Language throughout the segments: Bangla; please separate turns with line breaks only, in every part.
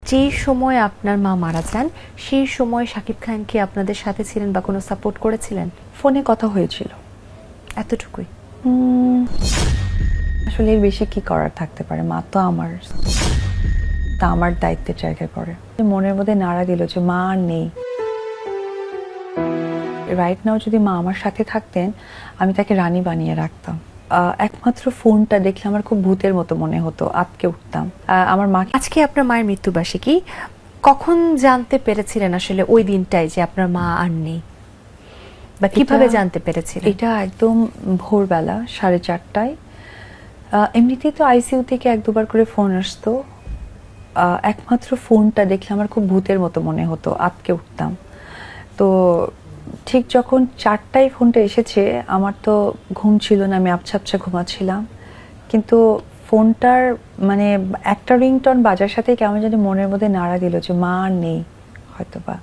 যে সময় আপনার মা মারা যান সেই সময় শাকিব খান কি আপনাদের সাথে ছিলেন বা কোনো সাপোর্ট করেছিলেন?
ফোনে কথা হয়েছিল।
এতটুকুই?
আসলে এর বেশি কি করার থাকতে পারে, মা তো আমার, তা আমার দায়িত্বের জায়গায় পড়ে। মনের মধ্যে নাড়া দিল যে মা আর নেই। রাইট নাও যদি মা আমার সাথে থাকতেন আমি তাকে রানী বানিয়ে রাখতাম। একমাত্র ফোনটা দেখলে আমার খুব ভূতের মতো মনে হতো, আটকে উঠতাম। আমার মা
আজকে আপনার মায়ের মৃত্যুবার্ষিকী, কখন জানতে পেরেছিলেন আসলে ওই দিনটাই যে আপনার মা আর নেই, বা কিভাবে জানতে পেরেছিলেন?
এটা একদম ভোরবেলা 4:30টায়। এমনিতেই তো আইসিইউ থেকে 1-2বার করে ফোন আসতো। একমাত্র ফোনটা দেখলে আমার খুব ভূতের মতো মনে হতো, আটকে উঠতাম। তো ঠিক যখন 4টায় ফোনটা এসেছে আমার তো ঘুম ছিল না, আমি আবছা আবছা ঘুমাচ্ছিলাম। কিন্তু ফোনটার মানে একটা রিংটন বাজার সাথে কেমন জানি মনের মধ্যে নাড়া দিল যে মা আর নেই হয়তোবা।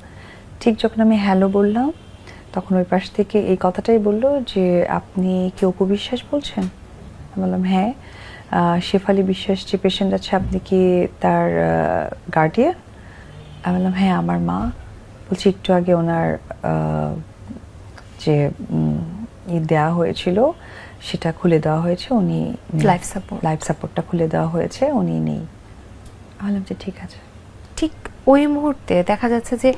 ঠিক যখন আমি হ্যালো বললাম তখন ওই পাশ থেকে এই কথাটাই বললো যে আপনি কি অপু বিশ্বাস বলছেন? আমি বললাম হ্যাঁ। শেফালি বিশ্বাস যে পেশেন্ট আছে আপনি কি তার গার্ডিয়ান? আমি বললাম হ্যাঁ আমার মা। বলছি একটু আগে ওনার যে দেওয়া হয়েছিল সেটা খুলে দেওয়া হয়েছে, উনি লাইফ সাপোর্টটা খুলে দেওয়া হয়েছে, উনি নেই। আমি বললাম যে ঠিক আছে।
ঠিক ওই মুহূর্তে দেখা যাচ্ছে যে